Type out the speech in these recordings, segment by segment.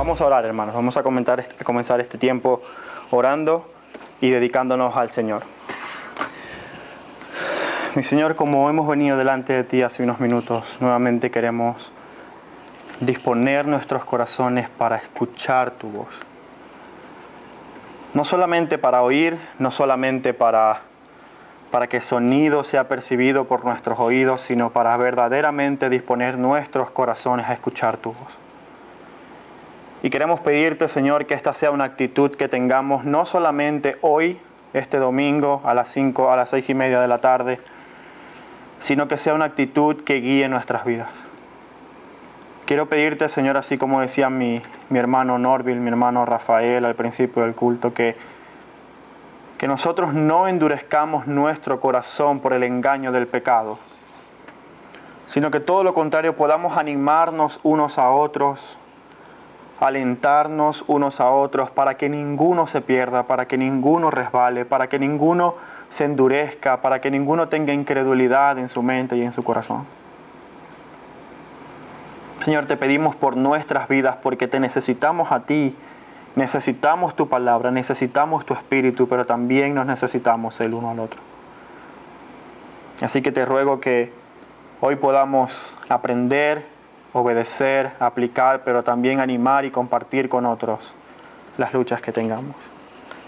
Vamos a orar, hermanos. Vamos a comenzar este tiempo orando y dedicándonos al Señor. Mi Señor, como hemos venido delante de ti hace unos minutos, nuevamente queremos disponer nuestros corazones para escuchar tu voz. No solamente para oír, no solamente para que sonido sea percibido por nuestros oídos, sino para verdaderamente disponer nuestros corazones a escuchar tu voz. Y queremos pedirte, Señor, que esta sea una actitud que tengamos no solamente hoy, este domingo, a las 6:30 de la tarde, sino que sea una actitud que guíe nuestras vidas. Quiero pedirte, Señor, así como decía mi hermano Norville, mi hermano Rafael al principio del culto, que nosotros no endurezcamos nuestro corazón por el engaño del pecado, sino que todo lo contrario podamos animarnos unos a otros, alentarnos unos a otros para que ninguno se pierda, para que ninguno resbale, para que ninguno se endurezca, para que ninguno tenga incredulidad en su mente y en su corazón. Señor, te pedimos por nuestras vidas porque te necesitamos a ti, necesitamos tu palabra, necesitamos tu espíritu, pero también nos necesitamos el uno al otro. Así que te ruego que hoy podamos aprender, obedecer, aplicar, pero también animar y compartir con otros las luchas que tengamos.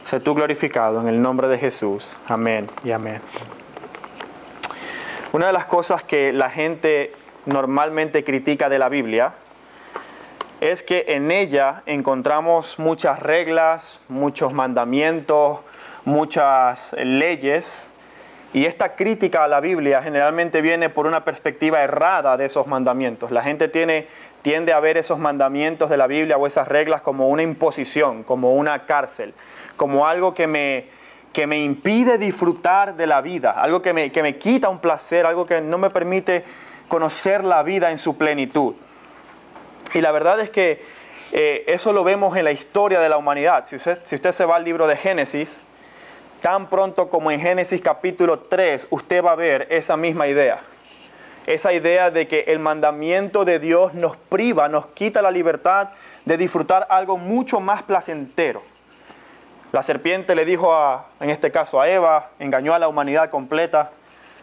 Sé tú glorificado en el nombre de Jesús. Amén y amén. Una de las cosas que la gente normalmente critica de la Biblia es que en ella encontramos muchas reglas, muchos mandamientos, muchas leyes. Y esta crítica a la Biblia generalmente viene por una perspectiva errada de esos mandamientos. La gente tiende a ver esos mandamientos de la Biblia o esas reglas como una imposición, como una cárcel, como algo que me impide disfrutar de la vida, algo que me quita un placer, algo que no me permite conocer la vida en su plenitud. Y la verdad es que eso lo vemos en la historia de la humanidad. Si usted se va al libro de Génesis, tan pronto como en Génesis capítulo 3, usted va a ver esa misma idea. Esa idea de que el mandamiento de Dios nos priva, nos quita la libertad de disfrutar algo mucho más placentero. La serpiente le dijo, en este caso a Eva, engañó a la humanidad completa,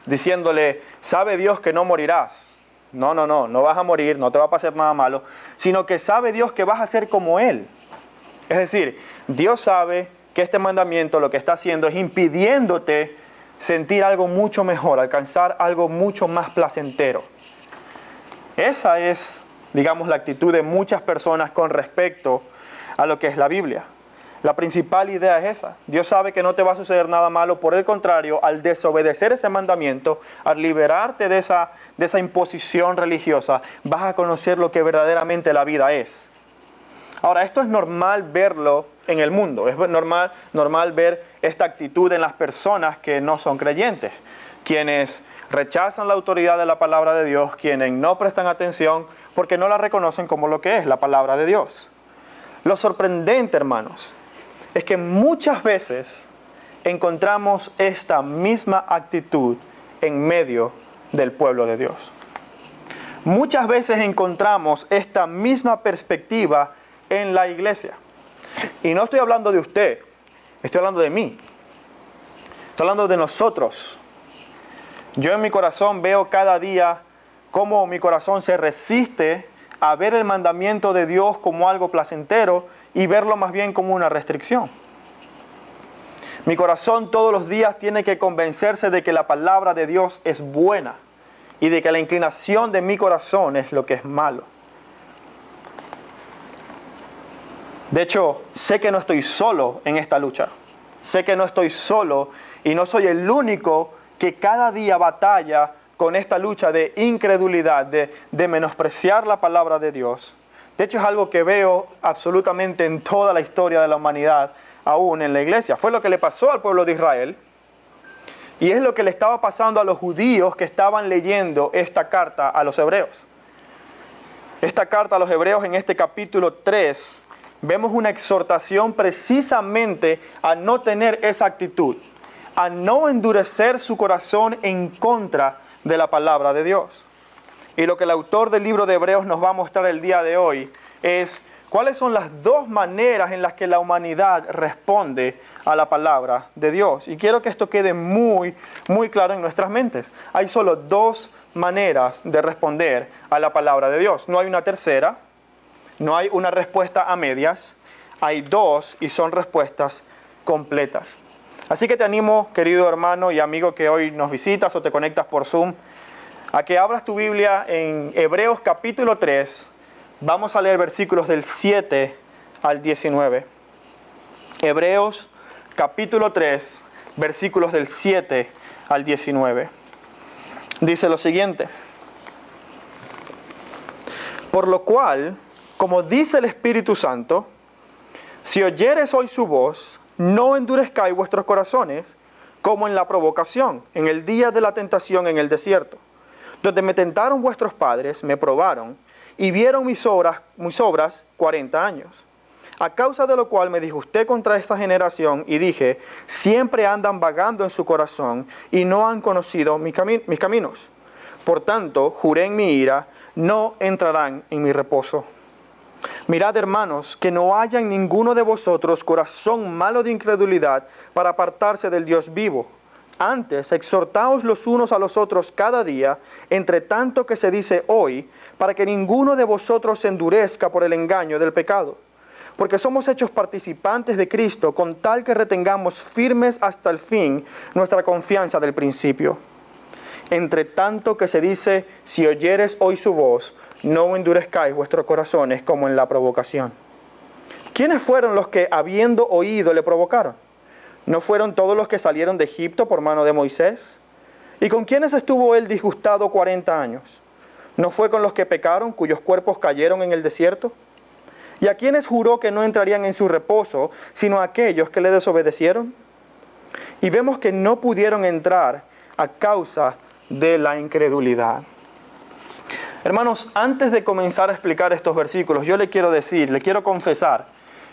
diciéndole, sabe Dios que no morirás. No vas a morir, no te va a pasar nada malo, sino que sabe Dios que vas a ser como Él. Es decir, Dios sabe que este mandamiento lo que está haciendo es impidiéndote sentir algo mucho mejor, alcanzar algo mucho más placentero. Esa es, digamos, la actitud de muchas personas con respecto a lo que es la Biblia. La principal idea es esa. Dios sabe que no te va a suceder nada malo, por el contrario, al desobedecer ese mandamiento, al liberarte de esa imposición religiosa, vas a conocer lo que verdaderamente la vida es. Ahora, esto es normal verlo en el mundo, es normal ver esta actitud en las personas que no son creyentes, quienes rechazan la autoridad de la palabra de Dios, quienes no prestan atención porque no la reconocen como lo que es la palabra de Dios. Lo sorprendente, hermanos, es que muchas veces encontramos esta misma actitud en medio del pueblo de Dios. Muchas veces encontramos esta misma perspectiva en la iglesia. Y no estoy hablando de usted, estoy hablando de mí. Estoy hablando de nosotros. Yo en mi corazón veo cada día cómo mi corazón se resiste a ver el mandamiento de Dios como algo placentero y verlo más bien como una restricción. Mi corazón todos los días tiene que convencerse de que la palabra de Dios es buena y de que la inclinación de mi corazón es lo que es malo. De hecho, sé que no estoy solo en esta lucha. Sé que no estoy solo y no soy el único que cada día batalla con esta lucha de incredulidad, de menospreciar la palabra de Dios. De hecho, es algo que veo absolutamente en toda la historia de la humanidad, aún en la iglesia. Fue lo que le pasó al pueblo de Israel y es lo que le estaba pasando a los judíos que estaban leyendo esta carta a los hebreos. Esta carta a los hebreos en este capítulo 3, vemos una exhortación precisamente a no tener esa actitud, a no endurecer su corazón en contra de la palabra de Dios. Y lo que el autor del libro de Hebreos nos va a mostrar el día de hoy es ¿Cuáles son las dos maneras en las que la humanidad responde a la palabra de Dios? Y quiero que esto quede muy, muy claro en nuestras mentes. Hay solo dos maneras de responder a la palabra de Dios. No hay una tercera, no hay una respuesta a medias, hay dos y son respuestas completas. Así que te animo, querido hermano y amigo que hoy nos visitas o te conectas por Zoom, a que abras tu Biblia en Hebreos capítulo 3. Vamos a leer versículos del 7 al 19. Hebreos capítulo 3, versículos del 7 al 19. Dice lo siguiente: por lo cual, como dice el Espíritu Santo, si oyereis hoy su voz, no endurezcáis vuestros corazones, como en la provocación, en el día de la tentación en el desierto, donde me tentaron vuestros padres, me probaron, y vieron mis obras 40 años. A causa de lo cual me disgusté contra esta generación, y dije, siempre andan vagando en su corazón, y no han conocido mis caminos. Por tanto, juré en mi ira, no entrarán en mi reposo. Mirad, hermanos, que no haya en ninguno de vosotros corazón malo de incredulidad para apartarse del Dios vivo. Antes, exhortaos los unos a los otros cada día, entre tanto que se dice hoy, para que ninguno de vosotros se endurezca por el engaño del pecado. Porque somos hechos participantes de Cristo, con tal que retengamos firmes hasta el fin nuestra confianza del principio. Entre tanto que se dice, si oyeres hoy su voz, no endurezcáis vuestros corazones como en la provocación. ¿Quiénes fueron los que, habiendo oído, le provocaron? ¿No fueron todos los que salieron de Egipto por mano de Moisés? ¿Y con quiénes estuvo él disgustado 40 años? ¿No fue con los que pecaron, cuyos cuerpos cayeron en el desierto? ¿Y a quiénes juró que no entrarían en su reposo, sino a aquellos que le desobedecieron? Y vemos que no pudieron entrar a causa de la incredulidad. Hermanos, antes de comenzar a explicar estos versículos, yo le quiero confesar,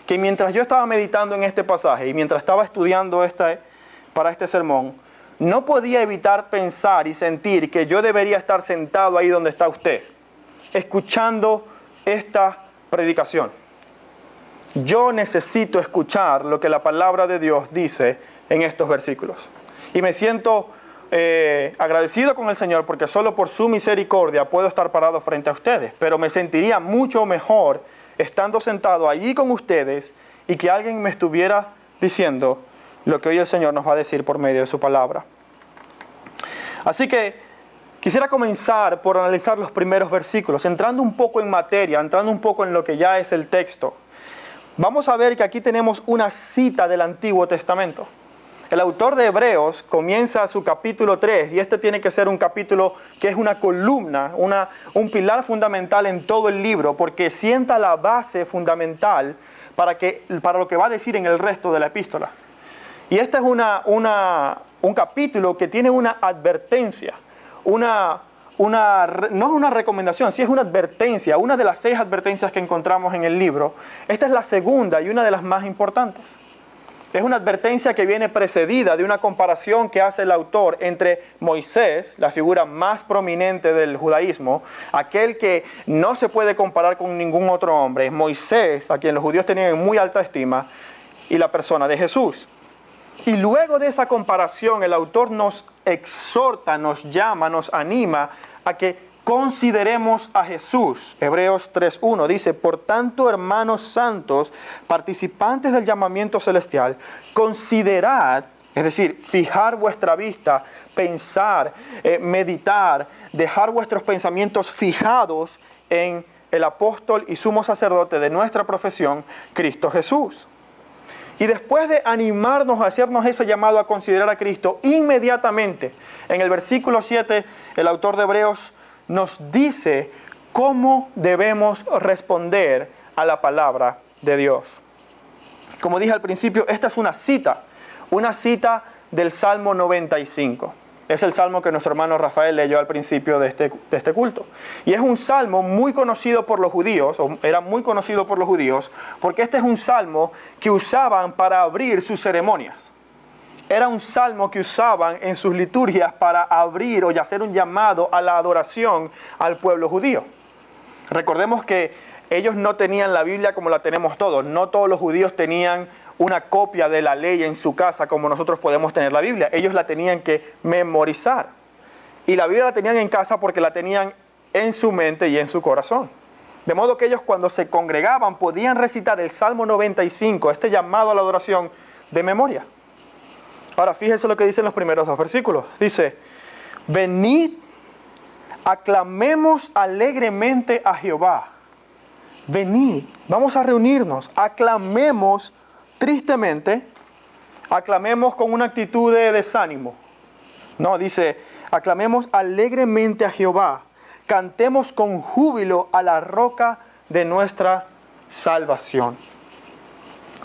que mientras yo estaba meditando en este pasaje y mientras estaba estudiando para este sermón, no podía evitar pensar y sentir que yo debería estar sentado ahí donde está usted, escuchando esta predicación. Yo necesito escuchar lo que la palabra de Dios dice en estos versículos. Y me siento agradecido con el Señor porque solo por su misericordia puedo estar parado frente a ustedes. Pero me sentiría mucho mejor estando sentado allí con ustedes y que alguien me estuviera diciendo lo que hoy el Señor nos va a decir por medio de su palabra. Así que quisiera comenzar por analizar los primeros versículos, entrando un poco en materia, entrando un poco en lo que ya es el texto. Vamos a ver que aquí tenemos una cita del Antiguo Testamento. El autor de Hebreos comienza su capítulo 3 y este tiene que ser un capítulo que es una columna, un pilar fundamental en todo el libro porque sienta la base fundamental para lo que va a decir en el resto de la epístola. Y este es un capítulo que tiene una advertencia, no es una recomendación, sí es una advertencia, una de las 6 advertencias que encontramos en el libro. Esta es la segunda y una de las más importantes. Es una advertencia que viene precedida de una comparación que hace el autor entre Moisés, la figura más prominente del judaísmo, aquel que no se puede comparar con ningún otro hombre, Moisés, a quien los judíos tenían en muy alta estima, y la persona de Jesús. Y luego de esa comparación, el autor nos exhorta, nos llama, nos anima a que consideremos a Jesús. Hebreos 3:1 dice, por tanto, hermanos santos, participantes del llamamiento celestial, considerad, es decir, fijar vuestra vista, pensar, meditar, dejar vuestros pensamientos fijados en el apóstol y sumo sacerdote de nuestra profesión, Cristo Jesús. Y después de animarnos a hacernos ese llamado a considerar a Cristo, inmediatamente, en el versículo 7, el autor de Hebreos nos dice cómo debemos responder a la palabra de Dios. Como dije al principio, esta es una cita del Salmo 95. Es el salmo que nuestro hermano Rafael leyó al principio de este culto. Y es un salmo muy conocido por los judíos, o era muy conocido por los judíos, porque este es un salmo que usaban para abrir sus ceremonias. Era un salmo que usaban en sus liturgias para abrir o hacer un llamado a la adoración al pueblo judío. Recordemos que ellos no tenían la Biblia como la tenemos todos. No todos los judíos tenían una copia de la ley en su casa como nosotros podemos tener la Biblia. Ellos la tenían que memorizar. Y la Biblia la tenían en casa porque la tenían en su mente y en su corazón. De modo que ellos cuando se congregaban podían recitar el Salmo 95, este llamado a la adoración, de memoria. Ahora fíjense lo que dicen los primeros 2 versículos. Dice, venid, aclamemos alegremente a Jehová. Venid, vamos a reunirnos, aclamemos tristemente, aclamemos con una actitud de desánimo. No, dice, aclamemos alegremente a Jehová, cantemos con júbilo a la roca de nuestra salvación.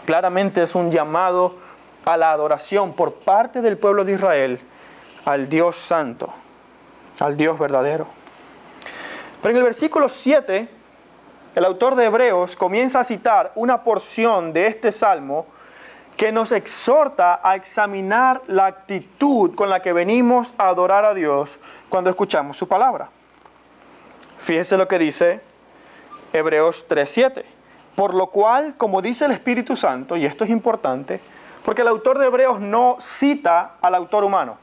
Claramente es un llamado a la adoración por parte del pueblo de Israel al Dios santo, al Dios verdadero. Pero en el versículo 7, el autor de Hebreos comienza a citar una porción de este salmo que nos exhorta a examinar la actitud con la que venimos a adorar a Dios cuando escuchamos su palabra. Fíjese lo que dice Hebreos 3:7. Por lo cual, como dice el Espíritu Santo, y esto es importante, porque el autor de Hebreos no cita al autor humano.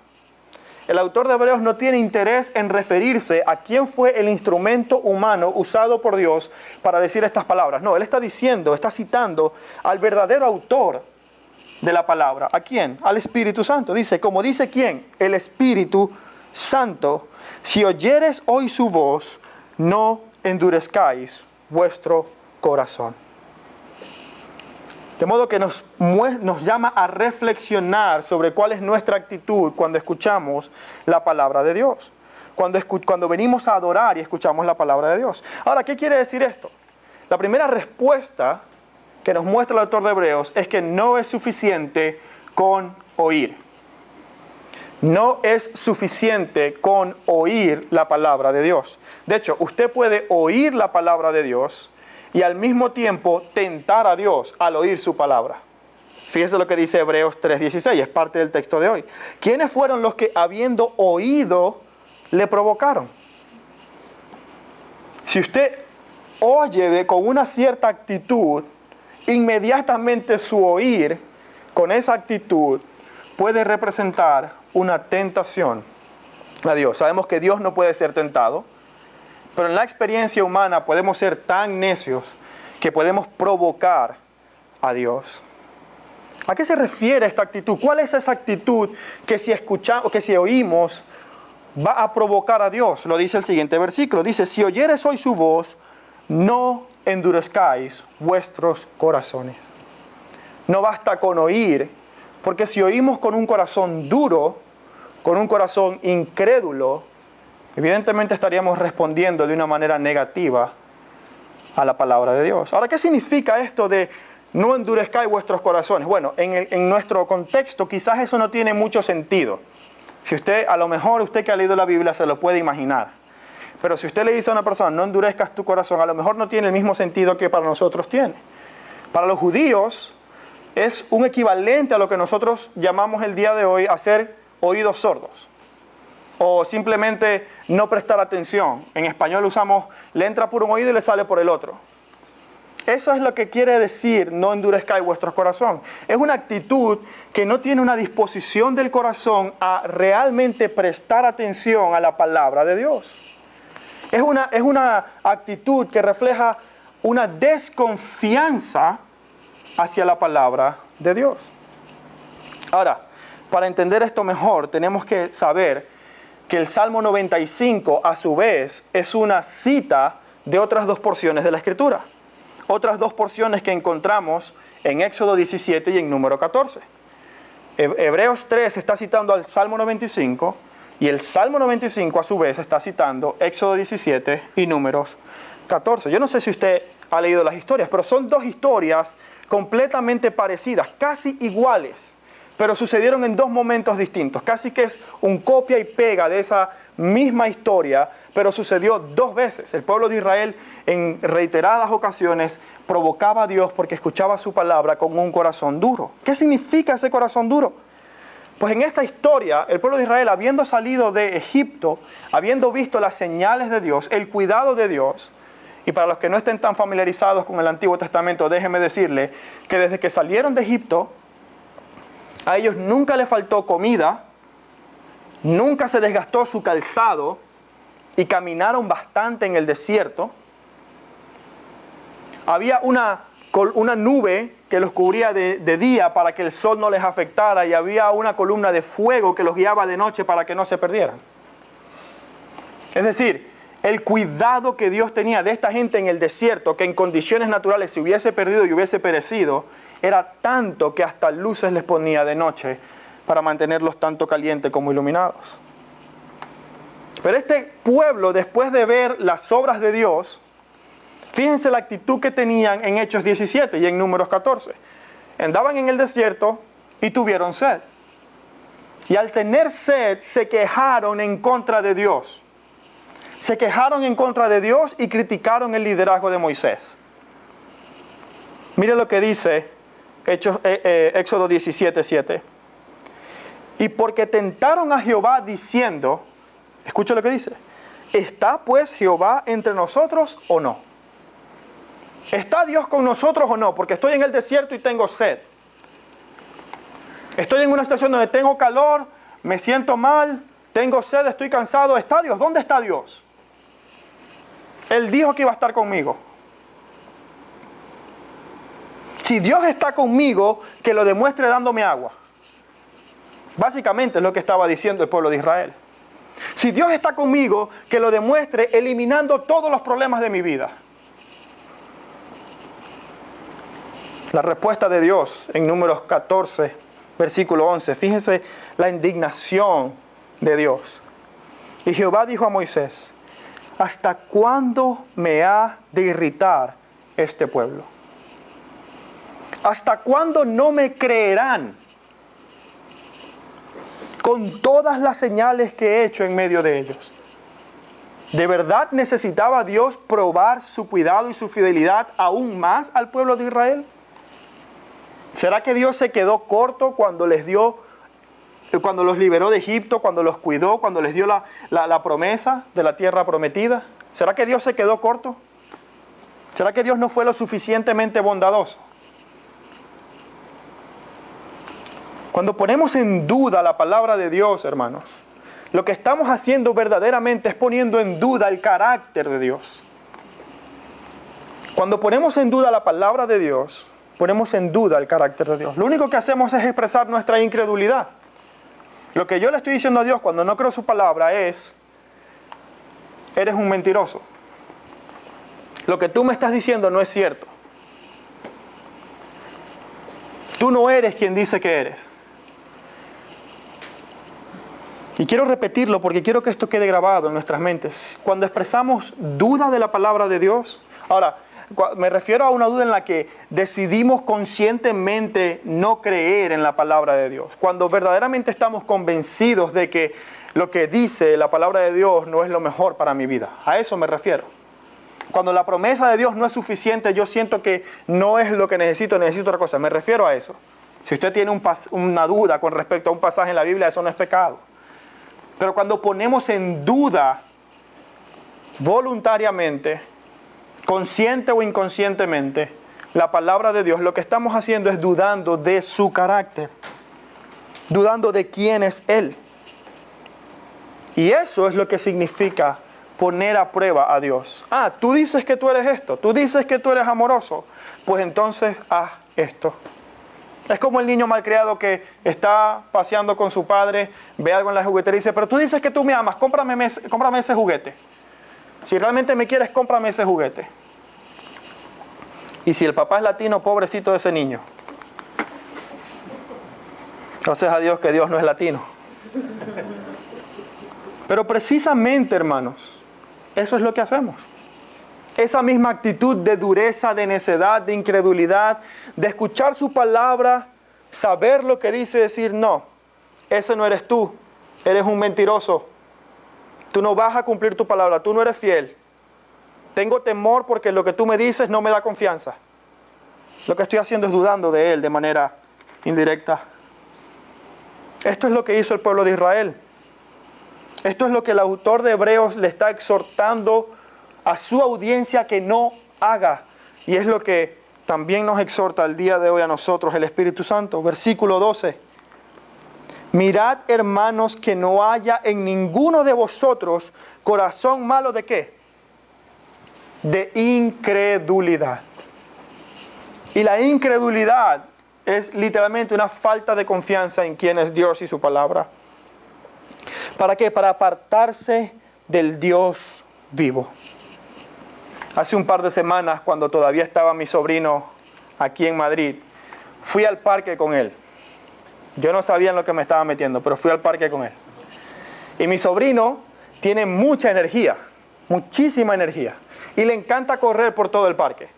El autor de Hebreos no tiene interés en referirse a quién fue el instrumento humano usado por Dios para decir estas palabras. No, él está diciendo, está citando al verdadero autor de la palabra. ¿A quién? Al Espíritu Santo. Dice, como dice quién, el Espíritu Santo, si oyeres hoy su voz, no endurezcáis vuestro corazón. De modo que nos llama a reflexionar sobre cuál es nuestra actitud cuando escuchamos la palabra de Dios. Cuando venimos a adorar y escuchamos la palabra de Dios. Ahora, ¿qué quiere decir esto? La primera respuesta que nos muestra el autor de Hebreos es que no es suficiente con oír. No es suficiente con oír la palabra de Dios. De hecho, usted puede oír la palabra de Dios y al mismo tiempo tentar a Dios al oír su palabra. Fíjese lo que dice Hebreos 3:16, es parte del texto de hoy. ¿Quiénes fueron los que habiendo oído le provocaron? Si usted oye con una cierta actitud, inmediatamente su oír con esa actitud puede representar una tentación a Dios. Sabemos que Dios no puede ser tentado, pero en la experiencia humana podemos ser tan necios que podemos provocar a Dios. ¿A qué se refiere esta actitud? ¿Cuál es esa actitud que si escuchamos, que si oímos, va a provocar a Dios? Lo dice el siguiente versículo. Dice, si oyeres hoy su voz, no endurezcáis vuestros corazones. No basta con oír, porque si oímos con un corazón duro, con un corazón incrédulo, evidentemente estaríamos respondiendo de una manera negativa a la palabra de Dios. Ahora, ¿qué significa esto de no endurezcáis vuestros corazones? Bueno, en nuestro contexto quizás eso no tiene mucho sentido. Si usted, a lo mejor usted que ha leído la Biblia se lo puede imaginar. Pero si usted le dice a una persona, no endurezcas tu corazón, a lo mejor no tiene el mismo sentido que para nosotros tiene. Para los judíos es un equivalente a lo que nosotros llamamos el día de hoy hacer oídos sordos. O simplemente no prestar atención. En español usamos, le entra por un oído y le sale por el otro. Eso es lo que quiere decir, no endurezcáis vuestro corazón. Es una actitud que no tiene una disposición del corazón a realmente prestar atención a la palabra de Dios. Es una actitud que refleja una desconfianza hacia la palabra de Dios. Ahora, para entender esto mejor, tenemos que saber que el Salmo 95, a su vez, es una cita de otras 2 porciones de la Escritura. Otras 2 porciones que encontramos en Éxodo 17 y en Número 14. Hebreos 3 está citando al Salmo 95 y el Salmo 95, a su vez, está citando Éxodo 17 y Números 14. Yo no sé si usted ha leído las historias, pero son 2 historias completamente parecidas, casi iguales, pero sucedieron en 2 momentos distintos. Casi que es un copia y pega de esa misma historia, pero sucedió 2 veces. El pueblo de Israel en reiteradas ocasiones provocaba a Dios porque escuchaba su palabra con un corazón duro. ¿Qué significa ese corazón duro? Pues en esta historia, el pueblo de Israel, habiendo salido de Egipto, habiendo visto las señales de Dios, el cuidado de Dios, Y para los que no estén tan familiarizados con el Antiguo Testamento, déjenme decirle que desde que salieron de Egipto, a ellos nunca les faltó comida, nunca se desgastó su calzado y caminaron bastante en el desierto. Había una nube que los cubría de día para que el sol no les afectara, y había una columna de fuego que los guiaba de noche para que no se perdieran. Es decir, el cuidado que Dios tenía de esta gente en el desierto, que en condiciones naturales se hubiese perdido y hubiese perecido, era tanto que hasta luces les ponía de noche para mantenerlos tanto calientes como iluminados. Pero este pueblo, después de ver las obras de Dios, fíjense la actitud que tenían en Hechos 17 y en Números 14. Andaban en el desierto y tuvieron sed. Y al tener sed, se quejaron en contra de Dios. Se quejaron en contra de Dios y criticaron el liderazgo de Moisés. Mire lo que dice Éxodo 17:7. Y porque tentaron a Jehová diciendo, escucha lo que dice, ¿está pues Jehová entre nosotros o no? ¿Está Dios con nosotros o no? Porque estoy en el desierto y tengo sed. Estoy en una situación donde tengo calor, me siento mal, tengo sed, estoy cansado. ¿Está Dios? ¿Dónde está Dios? Él dijo que iba a estar conmigo. Si Dios está conmigo, que lo demuestre dándome agua. Básicamente es lo que estaba diciendo el pueblo de Israel. Si Dios está conmigo, que lo demuestre eliminando todos los problemas de mi vida. La respuesta de Dios en Números 14, versículo 11. Fíjense la indignación de Dios. Y Jehová dijo a Moisés, ¿hasta cuándo me ha de irritar este pueblo? ¿Hasta cuándo no me creerán con todas las señales que he hecho en medio de ellos? ¿De verdad necesitaba Dios probar su cuidado y su fidelidad aún más al pueblo de Israel? ¿Será que Dios se quedó corto cuando los liberó de Egipto, cuando los cuidó, cuando les dio la promesa de la tierra prometida? ¿Será que Dios se quedó corto? ¿Será que Dios no fue lo suficientemente bondadoso? Cuando ponemos en duda la palabra de Dios, hermanos, lo que estamos haciendo verdaderamente es poniendo en duda el carácter de Dios. Cuando ponemos en duda la palabra de Dios, ponemos en duda el carácter de Dios. Lo único que hacemos es expresar nuestra incredulidad. Lo que yo le estoy diciendo a Dios cuando no creo su palabra es, eres un mentiroso. Lo que tú me estás diciendo no es cierto. Tú no eres quien dice que eres. Y quiero repetirlo porque quiero que esto quede grabado en nuestras mentes. Cuando expresamos duda de la palabra de Dios, ahora, me refiero a una duda en la que decidimos conscientemente no creer en la palabra de Dios. Cuando verdaderamente estamos convencidos de que lo que dice la palabra de Dios no es lo mejor para mi vida. A eso me refiero. Cuando la promesa de Dios no es suficiente, yo siento que no es lo que necesito otra cosa. Me refiero a eso. Si usted tiene una duda con respecto a un pasaje en la Biblia, eso no es pecado. Pero cuando ponemos en duda voluntariamente, consciente o inconscientemente, la palabra de Dios, lo que estamos haciendo es dudando de su carácter, dudando de quién es Él. Y eso es lo que significa poner a prueba a Dios. Ah, tú dices que tú eres esto, tú dices que tú eres amoroso, pues entonces haz esto. Es como el niño malcriado que está paseando con su padre, ve algo en la juguetería y dice, pero tú dices que tú me amas, cómprame ese juguete. Si realmente me quieres, cómprame ese juguete. Y si el papá es latino, pobrecito de ese niño. Gracias a Dios que Dios no es latino. Pero precisamente, hermanos, eso es lo que hacemos. Esa misma actitud de dureza, de necedad, de incredulidad, de escuchar su palabra, saber lo que dice, decir, no, ese no eres tú, eres un mentiroso. Tú no vas a cumplir tu palabra, tú no eres fiel. Tengo temor porque lo que tú me dices no me da confianza. Lo que estoy haciendo es dudando de Él de manera indirecta. Esto es lo que hizo el pueblo de Israel. Esto es lo que el autor de Hebreos le está exhortando a su audiencia que no haga. Y es lo que también nos exhorta el día de hoy a nosotros el Espíritu Santo. Versículo 12. Mirad, hermanos, que no haya en ninguno de vosotros corazón malo ¿de qué? De incredulidad. Y la incredulidad es literalmente una falta de confianza en quién es Dios y su palabra. ¿Para qué? Para apartarse del Dios vivo. Hace un par de semanas, cuando todavía estaba mi sobrino aquí en Madrid, fui al parque con él. Yo no sabía en lo que me estaba metiendo, pero fui al parque con él. Y mi sobrino tiene mucha energía, muchísima energía. Y le encanta correr por todo el parque.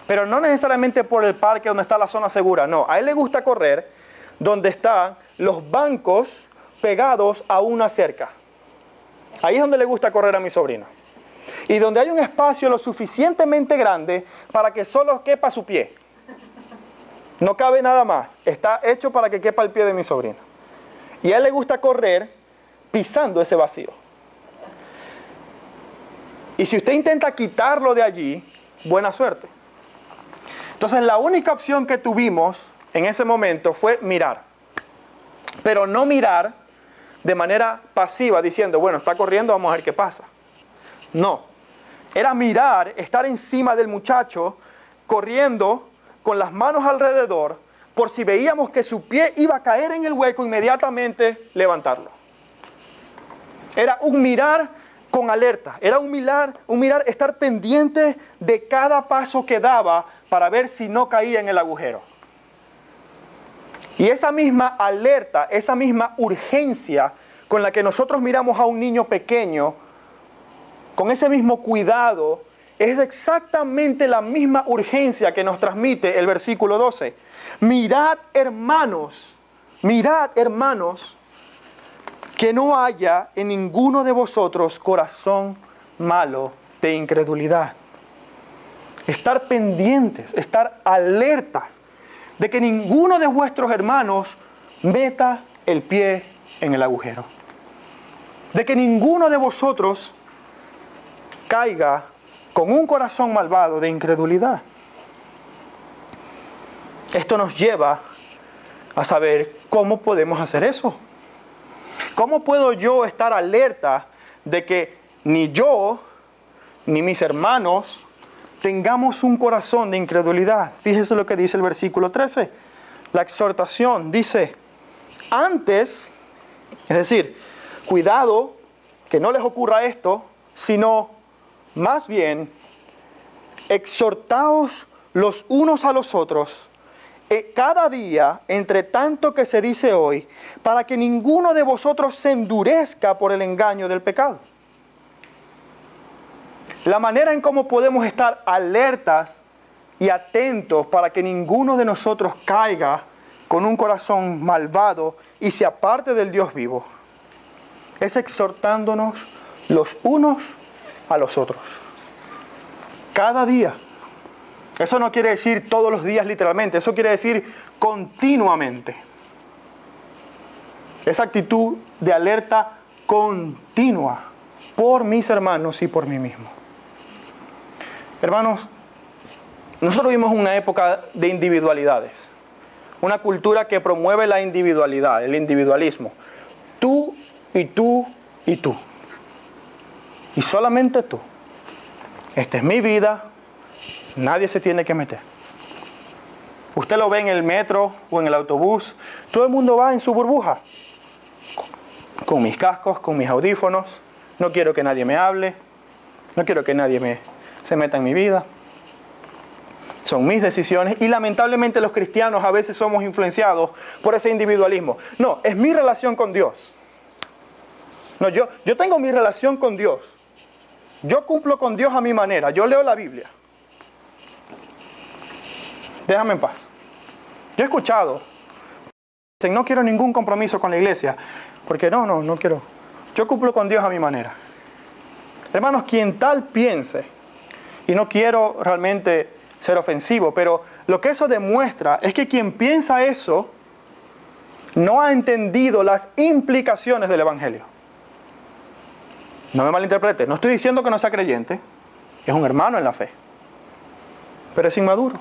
Pero no necesariamente por el parque donde está la zona segura, no. A él le gusta correr donde están los bancos pegados a una cerca. Ahí es donde le gusta correr a mi sobrino. Y donde hay un espacio lo suficientemente grande para que solo quepa su pie. No cabe nada más. Está hecho para que quepa el pie de mi sobrino. Y a él le gusta correr pisando ese vacío. Y si usted intenta quitarlo de allí, buena suerte. Entonces la única opción que tuvimos en ese momento fue mirar. Pero no mirar de manera pasiva diciendo, bueno, está corriendo, vamos a ver qué pasa. No. Era mirar, estar encima del muchacho, corriendo con las manos alrededor, por si veíamos que su pie iba a caer en el hueco, inmediatamente levantarlo. Era un mirar con alerta, era un mirar, estar pendiente de cada paso que daba para ver si no caía en el agujero. Y esa misma alerta, esa misma urgencia con la que nosotros miramos a un niño pequeño, con ese mismo cuidado, es exactamente la misma urgencia que nos transmite el versículo 12. Mirad, hermanos, que no haya en ninguno de vosotros corazón malo de incredulidad. Estar pendientes, estar alertas de que ninguno de vuestros hermanos meta el pie en el agujero. De que ninguno de vosotros caiga con un corazón malvado de incredulidad. Esto nos lleva a saber cómo podemos hacer eso. ¿Cómo puedo yo estar alerta de que ni yo ni mis hermanos tengamos un corazón de incredulidad? Fíjese lo que dice el versículo 13. La exhortación dice, antes, es decir, cuidado que no les ocurra esto, sino más bien, exhortaos los unos a los otros, cada día, entre tanto que se dice hoy, para que ninguno de vosotros se endurezca por el engaño del pecado. La manera en cómo podemos estar alertas y atentos para que ninguno de nosotros caiga con un corazón malvado y se aparte del Dios vivo, es exhortándonos los unos a los otros. Cada día. Eso no quiere decir todos los días literalmente, eso quiere decir continuamente. Esa actitud de alerta continua por mis hermanos y por mí mismo. Hermanos, nosotros vivimos una época de individualidades, una cultura que promueve la individualidad, el individualismo. Tú y tú y tú. Y solamente tú. Esta es mi vida, nadie se tiene que meter. Usted lo ve en el metro o en el autobús, todo el mundo va en su burbuja, con mis cascos, con mis audífonos, no quiero que nadie me hable, no quiero que nadie se meta en mi vida. Son mis decisiones y lamentablemente los cristianos a veces somos influenciados por ese individualismo. No, es mi relación con Dios. No, yo tengo mi relación con Dios. Yo cumplo con Dios a mi manera. Yo leo la Biblia. Déjame en paz. Yo he escuchado, dicen, no quiero ningún compromiso con la iglesia, porque no quiero. Yo cumplo con Dios a mi manera. Hermanos, quien tal piense, y no quiero realmente ser ofensivo, pero lo que eso demuestra es que quien piensa eso no ha entendido las implicaciones del Evangelio. No me malinterprete, no estoy diciendo que no sea creyente, es un hermano en la fe, pero es inmaduro.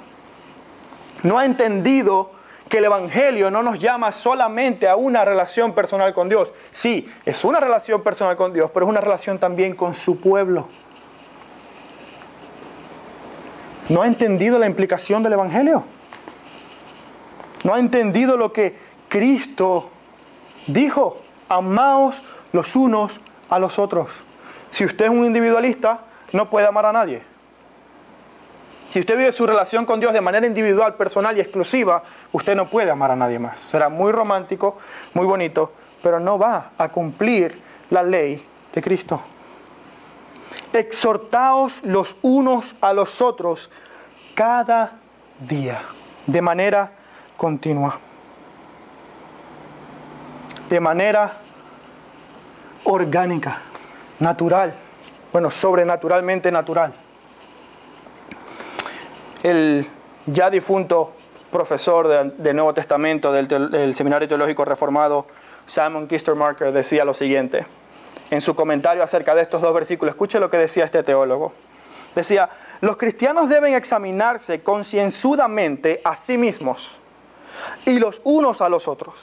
No ha entendido que el Evangelio no nos llama solamente a una relación personal con Dios. Sí, es una relación personal con Dios, pero es una relación también con su pueblo. No ha entendido la implicación del Evangelio. No ha entendido lo que Cristo dijo: amaos los unos a los otros. Si usted es un individualista, no puede amar a nadie. Si usted vive su relación con Dios de manera individual, personal y exclusiva, usted no puede amar a nadie más. Será muy romántico, muy bonito, pero no va a cumplir la ley de Cristo. Exhortaos los unos a los otros cada día, de manera continua, de manera orgánica, natural, sobrenaturalmente natural. El ya difunto profesor del Nuevo Testamento del Seminario Teológico Reformado, Simon Kistemaker, decía lo siguiente en su comentario acerca de estos dos versículos. Escuche lo que decía este teólogo. Decía: los cristianos deben examinarse concienzudamente a sí mismos y los unos a los otros,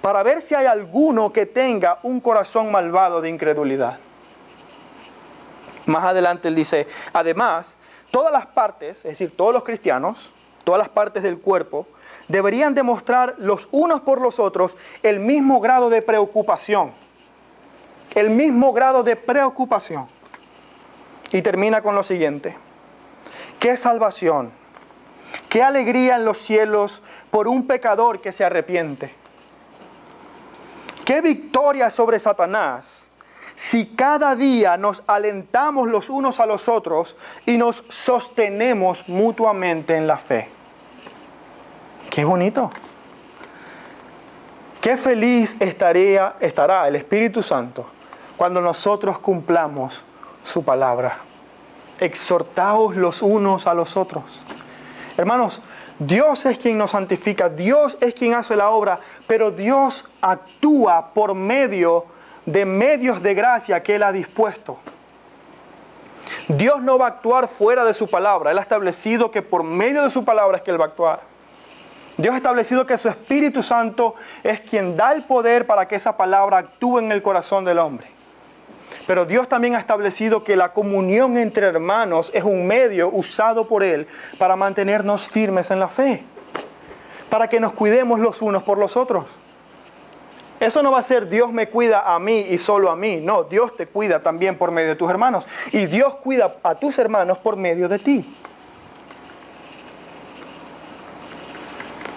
para ver si hay alguno que tenga un corazón malvado de incredulidad. Más adelante él dice: además, todas las partes, es decir, todos los cristianos, todas las partes del cuerpo, deberían demostrar los unos por los otros el mismo grado de preocupación. El mismo grado de preocupación. Y termina con lo siguiente: qué salvación, qué alegría en los cielos por un pecador que se arrepiente. Qué victoria sobre Satanás si cada día nos alentamos los unos a los otros y nos sostenemos mutuamente en la fe. ¡Qué bonito! ¡Qué feliz estará el Espíritu Santo cuando nosotros cumplamos su palabra! Exhortaos los unos a los otros. Hermanos, Dios es quien nos santifica, Dios es quien hace la obra, pero Dios actúa por medio de medios de gracia que Él ha dispuesto. Dios no va a actuar fuera de su palabra. Él ha establecido que por medio de su palabra es que Él va a actuar. Dios ha establecido que su Espíritu Santo es quien da el poder para que esa palabra actúe en el corazón del hombre. Pero Dios también ha establecido que la comunión entre hermanos es un medio usado por Él para mantenernos firmes en la fe, para que nos cuidemos los unos por los otros. Eso no va a ser Dios me cuida a mí y solo a mí. No, Dios te cuida también por medio de tus hermanos. Y Dios cuida a tus hermanos por medio de ti.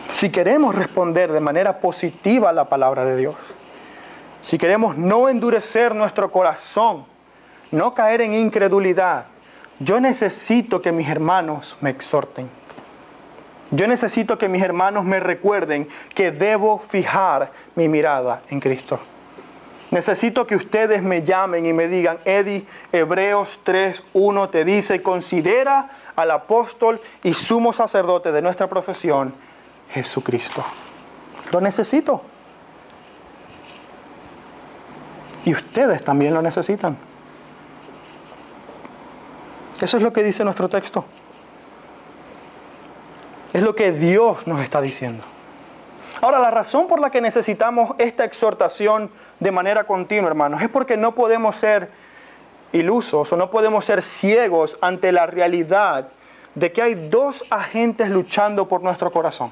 Si queremos responder de manera positiva a la palabra de Dios, si queremos no endurecer nuestro corazón, no caer en incredulidad, yo necesito que mis hermanos me exhorten. Yo necesito que mis hermanos me recuerden que debo fijar mi mirada en Cristo. Necesito que ustedes me llamen y me digan: Eddie, Hebreos 3:1 te dice, considera al apóstol y sumo sacerdote de nuestra profesión, Jesucristo. Lo necesito. Y ustedes también lo necesitan. Eso es lo que dice nuestro texto. Es lo que Dios nos está diciendo. Ahora, la razón por la que necesitamos esta exhortación de manera continua, hermanos, es porque no podemos ser ilusos o no podemos ser ciegos ante la realidad de que hay dos agentes luchando por nuestro corazón.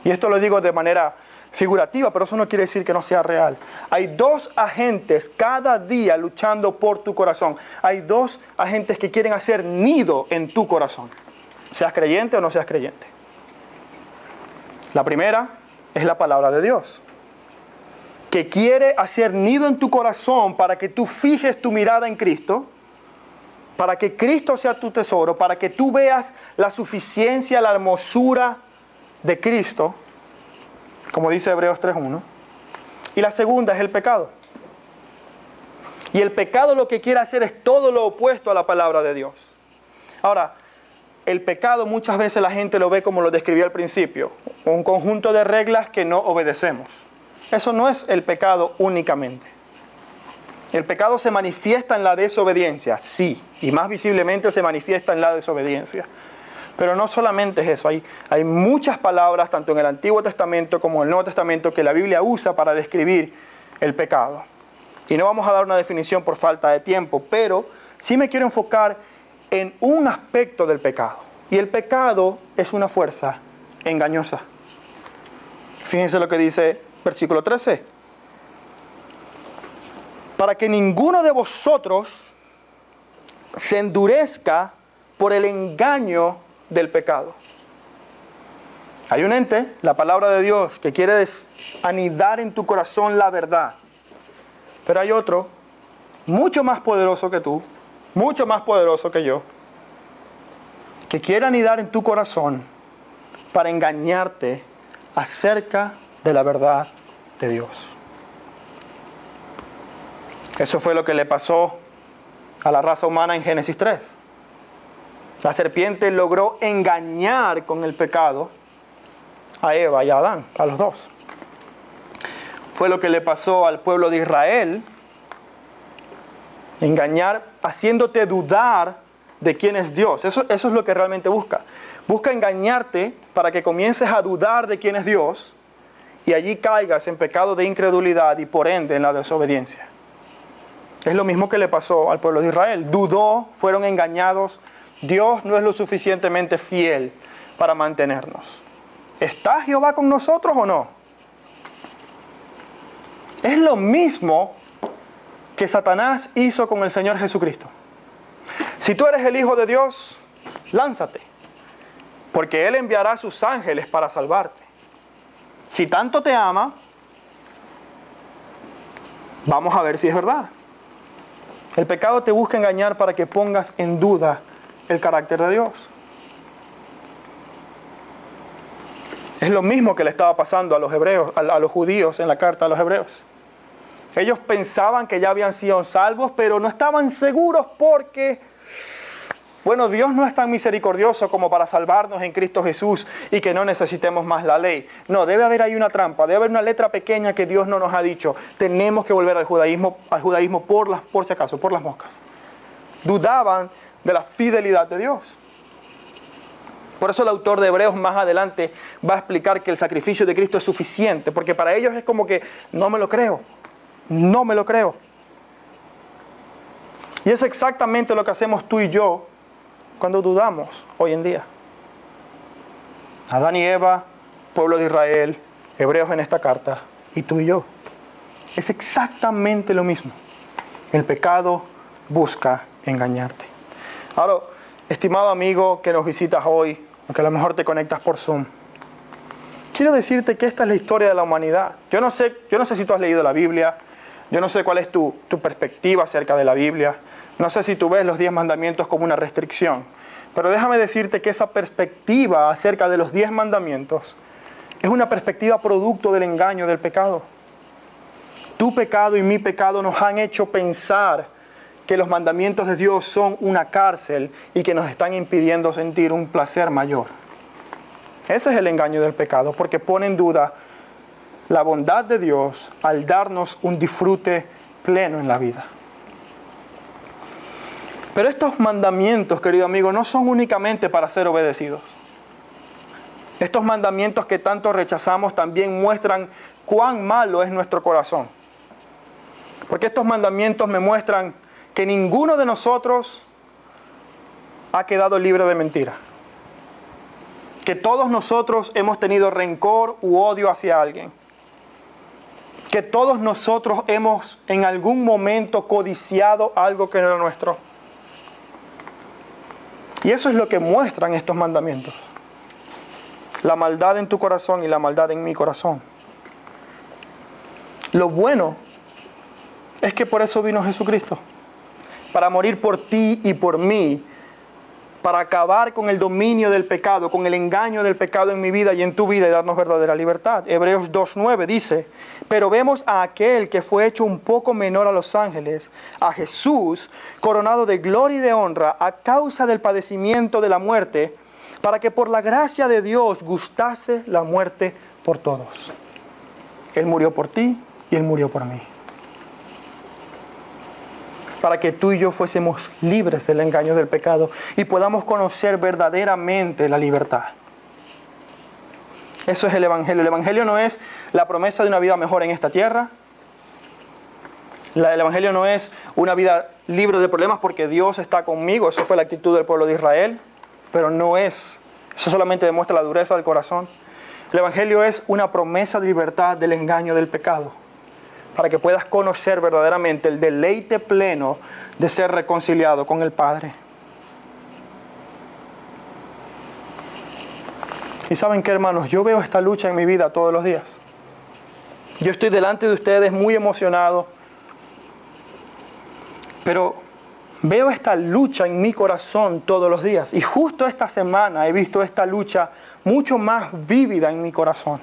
Y esto lo digo de manera figurativa, pero eso no quiere decir que no sea real. Hay dos agentes cada día luchando por tu corazón. Hay dos agentes que quieren hacer nido en tu corazón, seas creyente o no seas creyente. La primera es la palabra de Dios, que quiere hacer nido en tu corazón para que tú fijes tu mirada en Cristo, para que Cristo sea tu tesoro, para que tú veas la suficiencia, la hermosura de Cristo, como dice Hebreos 3:1. Y la segunda es el pecado. Y el pecado lo que quiere hacer es todo lo opuesto a la palabra de Dios. Ahora, el pecado muchas veces la gente lo ve como lo describí al principio, un conjunto de reglas que no obedecemos. Eso no es el pecado únicamente. El pecado se manifiesta en la desobediencia, sí, y más visiblemente se manifiesta en la desobediencia. Pero no solamente es eso, hay muchas palabras, tanto en el Antiguo Testamento como en el Nuevo Testamento, que la Biblia usa para describir el pecado. Y no vamos a dar una definición por falta de tiempo, pero sí me quiero enfocar en un aspecto del pecado. Y el pecado es una fuerza engañosa. Fíjense lo que dice versículo 13. Para que ninguno de vosotros se endurezca por el engaño del pecado. Hay un ente, la palabra de Dios, que quiere anidar en tu corazón la verdad. Pero hay otro, mucho más poderoso que tú, mucho más poderoso que yo, que quiere anidar en tu corazón para engañarte acerca de la verdad de Dios. Eso fue lo que le pasó a la raza humana en Génesis 3. La serpiente logró engañar con el pecado a Eva y a Adán, a los dos. Fue lo que le pasó al pueblo de Israel, engañar, haciéndote dudar de quién es Dios. Eso es lo que realmente busca. Busca engañarte para que comiences a dudar de quién es Dios y allí caigas en pecado de incredulidad y por ende en la desobediencia. Es lo mismo que le pasó al pueblo de Israel. Dudó, fueron engañados. Dios no es lo suficientemente fiel para mantenernos. ¿Está Jehová con nosotros o no? Es lo mismo que Satanás hizo con el Señor Jesucristo. Si tú eres el Hijo de Dios, lánzate, porque Él enviará a sus ángeles para salvarte. Si tanto te ama, vamos a ver si es verdad. El pecado te busca engañar para que pongas en duda el carácter de Dios. Es lo mismo que le estaba pasando a los hebreos, a los judíos en la carta a los hebreos. Ellos pensaban que ya habían sido salvos, pero no estaban seguros porque, bueno, Dios no es tan misericordioso como para salvarnos en Cristo Jesús y que no necesitemos más la ley. No, debe haber ahí una trampa, debe haber una letra pequeña que Dios no nos ha dicho. Tenemos que volver al judaísmo por si acaso, por las moscas. Dudaban de la fidelidad de Dios. Por eso el autor de Hebreos más adelante va a explicar que el sacrificio de Cristo es suficiente, porque para ellos es como que no me lo creo. No me lo creo. Y es exactamente lo que hacemos tú y yo cuando dudamos hoy en día. Adán y Eva, pueblo de Israel, hebreos en esta carta, y tú y yo. Es exactamente lo mismo. El pecado busca engañarte. Ahora, estimado amigo que nos visitas hoy, aunque a lo mejor te conectas por Zoom, quiero decirte que esta es la historia de la humanidad. Yo no sé si tú has leído la Biblia. Yo no sé cuál es tu perspectiva acerca de la Biblia. No sé si tú ves los 10 mandamientos como una restricción. Pero déjame decirte que esa perspectiva acerca de los 10 mandamientos es una perspectiva producto del engaño del pecado. Tu pecado y mi pecado nos han hecho pensar que los mandamientos de Dios son una cárcel y que nos están impidiendo sentir un placer mayor. Ese es el engaño del pecado, porque pone en duda la bondad de Dios al darnos un disfrute pleno en la vida. Pero estos mandamientos, querido amigo, no son únicamente para ser obedecidos. Estos mandamientos que tanto rechazamos también muestran cuán malo es nuestro corazón. Porque estos mandamientos me muestran que ninguno de nosotros ha quedado libre de mentira. Que todos nosotros hemos tenido rencor u odio hacia alguien. Que todos nosotros hemos en algún momento codiciado algo que no era nuestro. Y eso es lo que muestran estos mandamientos. La maldad en tu corazón y la maldad en mi corazón. Lo bueno es que por eso vino Jesucristo. Para morir por ti y por mí. Para acabar con el dominio del pecado, con el engaño del pecado en mi vida y en tu vida y darnos verdadera libertad. Hebreos 2:9 dice, pero vemos a aquel que fue hecho un poco menor a los ángeles, a Jesús, coronado de gloria y de honra a causa del padecimiento de la muerte, para que por la gracia de Dios gustase la muerte por todos. Él murió por ti y Él murió por mí. para que tú y yo fuésemos libres del engaño del pecado y podamos conocer verdaderamente la libertad. Eso es el Evangelio. El Evangelio no es la promesa de una vida mejor en esta tierra. El Evangelio no es una vida libre de problemas porque Dios está conmigo. Eso fue la actitud del pueblo de Israel. Pero no es. Eso solamente demuestra la dureza del corazón. El Evangelio es una promesa de libertad del engaño del pecado, para que puedas conocer verdaderamente el deleite pleno de ser reconciliado con el Padre. Y ¿saben qué, hermanos? Yo veo esta lucha en mi vida todos los días. Yo estoy delante de ustedes muy emocionado, pero veo esta lucha en mi corazón todos los días. Y justo esta semana he visto esta lucha mucho más vívida en mi corazón.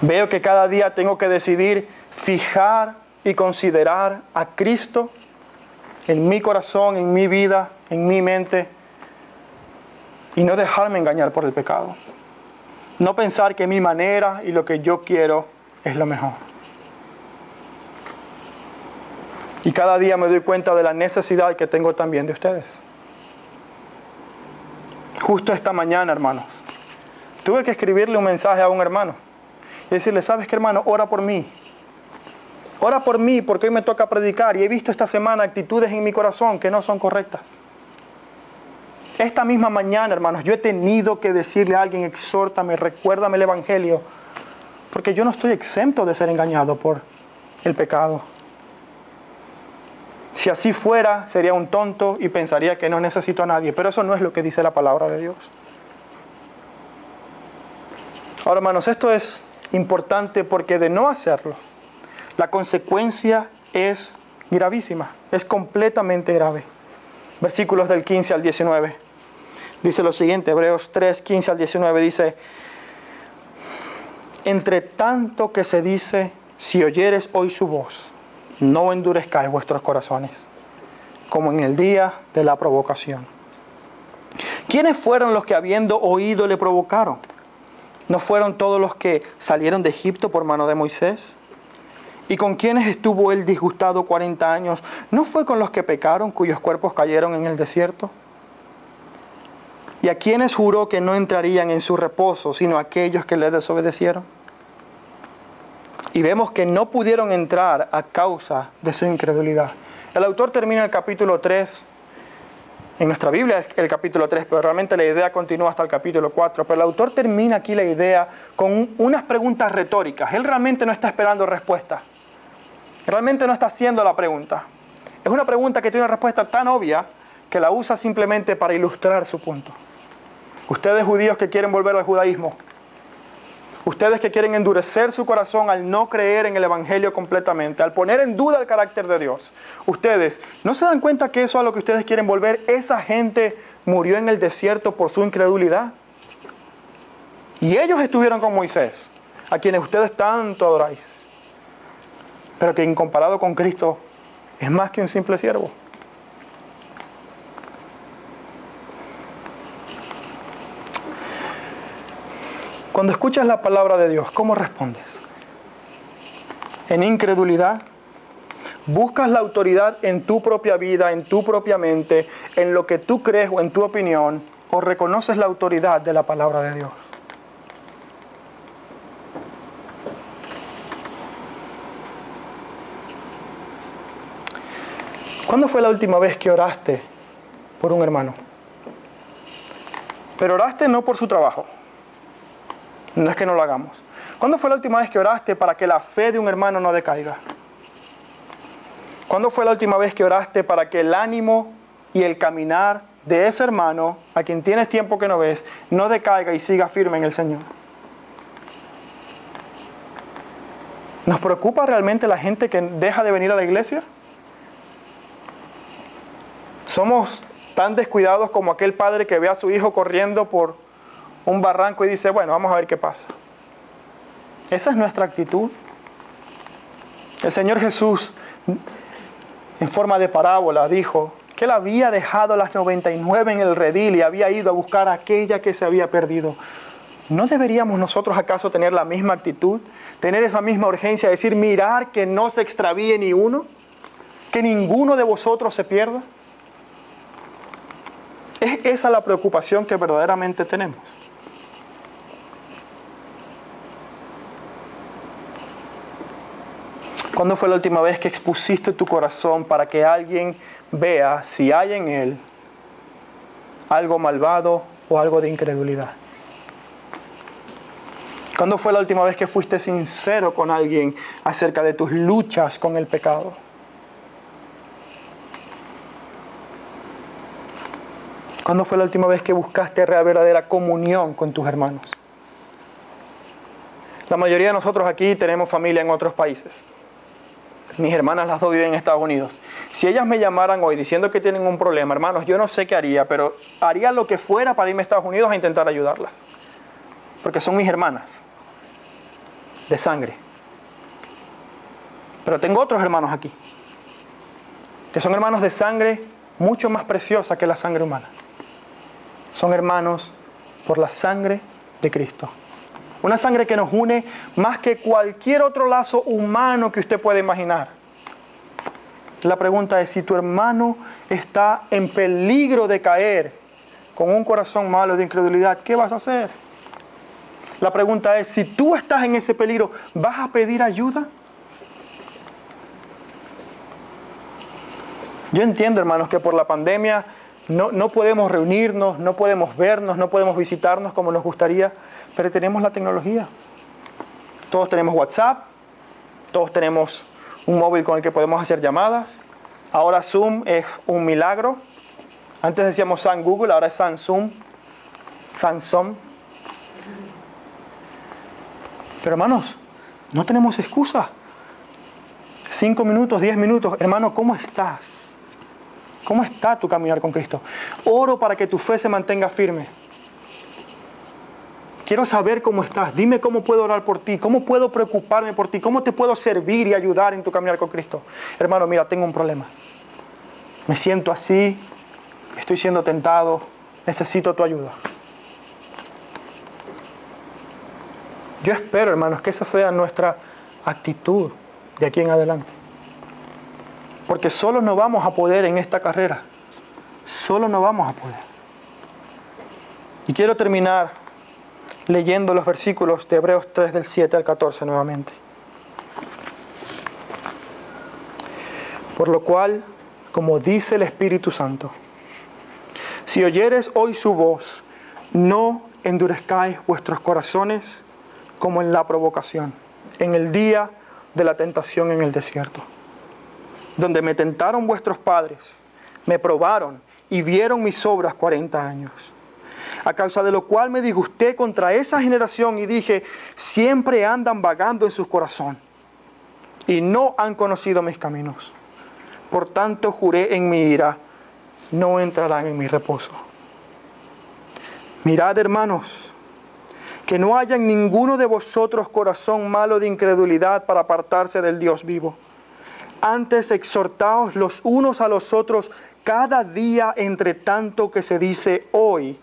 Veo que cada día tengo que decidir fijar y considerar a Cristo en mi corazón, en mi vida, en mi mente, y no dejarme engañar por el pecado. No pensar que mi manera y lo que yo quiero es lo mejor. Y cada día me doy cuenta de la necesidad que tengo también de ustedes. Justo esta mañana, hermanos, tuve que escribirle un mensaje a un hermano y decirle: ¿sabes qué, hermano? Ora por mí. Ora por mí porque hoy me toca predicar y he visto esta semana actitudes en mi corazón que no son correctas. Esta misma mañana, hermanos, yo he tenido que decirle a alguien: exhórtame, recuérdame el Evangelio, porque yo no estoy exento de ser engañado por el pecado. Si así fuera, sería un tonto y pensaría que no necesito a nadie, pero eso no es lo que dice la palabra de Dios. Ahora, hermanos, esto es importante porque de no hacerlo, la consecuencia es gravísima, es completamente grave. Versículos del 15 al 19. Dice lo siguiente, Hebreos 3, 15 al 19, dice: entre tanto que se dice, si oyeres hoy su voz, no endurezcáis vuestros corazones, como en el día de la provocación. ¿Quiénes fueron los que habiendo oído le provocaron? ¿No fueron todos los que salieron de Egipto por mano de Moisés? ¿Y con quiénes estuvo él disgustado 40 años? ¿No fue con los que pecaron, cuyos cuerpos cayeron en el desierto? ¿Y a quiénes juró que no entrarían en su reposo, sino aquellos que le desobedecieron? Y vemos que no pudieron entrar a causa de su incredulidad. El autor termina el capítulo 3, en nuestra Biblia es el capítulo 3, pero realmente la idea continúa hasta el capítulo 4. Pero el autor termina aquí la idea con unas preguntas retóricas. Él realmente no está esperando respuesta. Realmente no está haciendo la pregunta. Es una pregunta que tiene una respuesta tan obvia que la usa simplemente para ilustrar su punto. Ustedes judíos que quieren volver al judaísmo, ustedes que quieren endurecer su corazón al no creer en el Evangelio completamente, al poner en duda el carácter de Dios, ustedes ¿no se dan cuenta que eso a lo que ustedes quieren volver, esa gente murió en el desierto por su incredulidad? Y ellos estuvieron con Moisés, a quienes ustedes tanto adoráis, pero que comparado con Cristo es más que un simple siervo. Cuando escuchas la palabra de Dios, ¿cómo respondes? ¿En incredulidad? ¿Buscas la autoridad en tu propia vida, en tu propia mente, en lo que tú crees o en tu opinión? ¿O reconoces la autoridad de la palabra de Dios? ¿Cuándo fue la última vez que oraste por un hermano? Pero oraste no por su trabajo. No es que no lo hagamos. ¿Cuándo fue la última vez que oraste para que la fe de un hermano no decaiga? ¿Cuándo fue la última vez que oraste para que el ánimo y el caminar de ese hermano, a quien tienes tiempo que no ves, no decaiga y siga firme en el Señor? ¿Nos preocupa realmente la gente que deja de venir a la iglesia? ¿Somos tan descuidados como aquel padre que ve a su hijo corriendo por un barranco y dice, bueno, vamos a ver qué pasa? Esa es nuestra actitud. El Señor Jesús, en forma de parábola, dijo que Él había dejado las 99 en el redil y había ido a buscar a aquella que se había perdido. ¿no deberíamos nosotros acaso tener la misma actitud? Tener esa misma urgencia de decir, mirar que no se extravíe ni uno, que ninguno de vosotros se pierda. Es esa la preocupación que verdaderamente tenemos. ¿Cuándo fue la última vez que expusiste tu corazón para que alguien vea si hay en él algo malvado o algo de incredulidad? ¿Cuándo fue la última vez que fuiste sincero con alguien acerca de tus luchas con el pecado? ¿Cuándo fue la última vez que buscaste verdadera comunión con tus hermanos? La mayoría de nosotros aquí tenemos familia en otros países. Mis hermanas las dos viven en Estados Unidos. Si ellas me llamaran hoy diciendo que tienen un problema, hermanos, yo no sé qué haría, pero haría lo que fuera para irme a Estados Unidos a intentar ayudarlas. Porque son mis hermanas, de sangre. Pero tengo otros hermanos aquí, que son hermanos de sangre mucho más preciosa que la sangre humana. Son hermanos por la sangre de Cristo. Una sangre que nos une más que cualquier otro lazo humano que usted pueda imaginar. La pregunta es, si tu hermano está en peligro de caer con un corazón malo de incredulidad, ¿qué vas a hacer? La pregunta es, si tú estás en ese peligro, ¿vas a pedir ayuda? Yo entiendo, hermanos, que por la pandemia no podemos reunirnos, no podemos vernos, no podemos visitarnos como nos gustaría, pero tenemos la tecnología. Todos tenemos WhatsApp, todos tenemos un móvil con el que podemos hacer llamadas. Ahora Zoom es un milagro. Antes decíamos San Google, ahora es San Zoom, Samsung. Pero hermanos, no tenemos excusa. 5 minutos, 10 minutos. Hermano, ¿cómo estás? ¿Cómo está tu caminar con Cristo? Oro para que tu fe se mantenga firme. Quiero saber cómo estás. Dime cómo puedo orar por ti. ¿Cómo puedo preocuparme por ti? ¿Cómo te puedo servir y ayudar en tu caminar con Cristo? Hermano, mira, tengo un problema. Me siento así. Estoy siendo tentado. Necesito tu ayuda. Yo espero, hermanos, que esa sea nuestra actitud de aquí en adelante. Porque solo no vamos a poder en esta carrera. Solo no vamos a poder. Y quiero terminar leyendo los versículos de Hebreos 3 del 7 al 14 nuevamente. Por lo cual, como dice el Espíritu Santo, si oyeres hoy su voz, no endurezcáis vuestros corazones como en la provocación, en el día de la tentación en el desierto, donde me tentaron vuestros padres, me probaron y vieron mis obras 40 años. A causa de lo cual me disgusté contra esa generación y dije, siempre andan vagando en su corazón y no han conocido mis caminos. Por tanto juré en mi ira, no entrarán en mi reposo. Mirad, hermanos, que no haya en ninguno de vosotros corazón malo de incredulidad para apartarse del Dios vivo. Antes exhortaos los unos a los otros cada día, entre tanto que se dice hoy,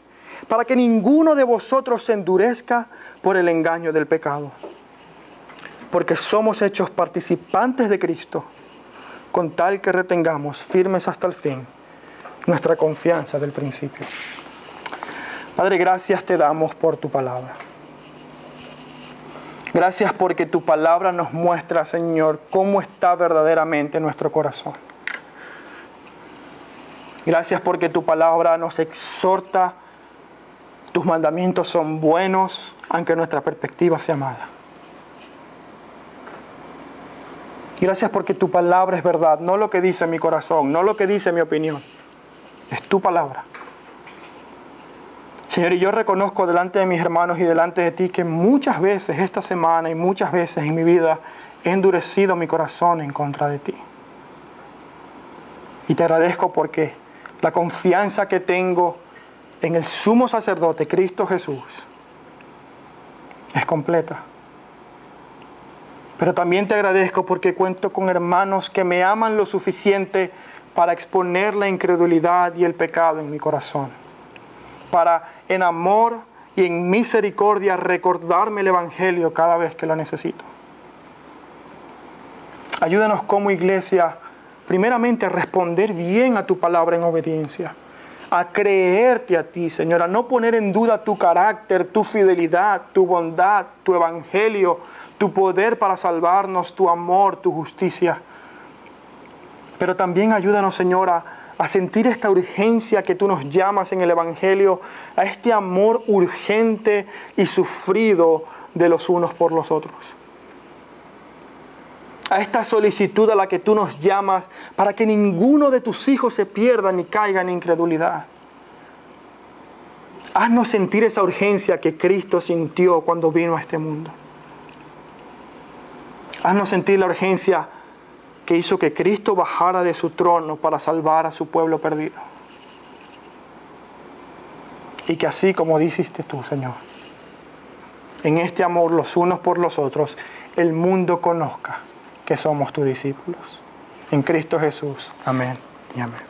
para que ninguno de vosotros se endurezca por el engaño del pecado. Porque somos hechos participantes de Cristo, con tal que retengamos firmes hasta el fin nuestra confianza del principio. Padre, gracias te damos por tu palabra. Gracias porque tu palabra nos muestra, Señor, cómo está verdaderamente nuestro corazón. Gracias porque tu palabra nos exhorta. Tus mandamientos son buenos, aunque nuestra perspectiva sea mala. Gracias porque tu palabra es verdad, no lo que dice mi corazón, no lo que dice mi opinión. Es tu palabra. Señor, y yo reconozco delante de mis hermanos y delante de ti que muchas veces esta semana y muchas veces en mi vida he endurecido mi corazón en contra de ti. Y te agradezco porque la confianza que tengo en el sumo sacerdote, Cristo Jesús, es completa. Pero también te agradezco porque cuento con hermanos que me aman lo suficiente para exponer la incredulidad y el pecado en mi corazón. Para, en amor y en misericordia recordarme el Evangelio cada vez que lo necesito. Ayúdanos como iglesia, primeramente, a responder bien a tu palabra en obediencia, a creerte a ti, Señor, a no poner en duda tu carácter, tu fidelidad, tu bondad, tu evangelio, tu poder para salvarnos, tu amor, tu justicia. Pero también ayúdanos, Señor, a sentir esta urgencia que tú nos llamas en el evangelio, a este amor urgente y sufrido de los unos por los otros. A esta solicitud a la que tú nos llamas para que ninguno de tus hijos se pierda ni caiga en incredulidad. Haznos sentir esa urgencia que Cristo sintió cuando vino a este mundo. Haznos sentir la urgencia que hizo que Cristo bajara de su trono para salvar a su pueblo perdido. Y que así como dijiste tú, Señor, en este amor los unos por los otros, el mundo conozca que somos tus discípulos. En Cristo Jesús. Amén y amén.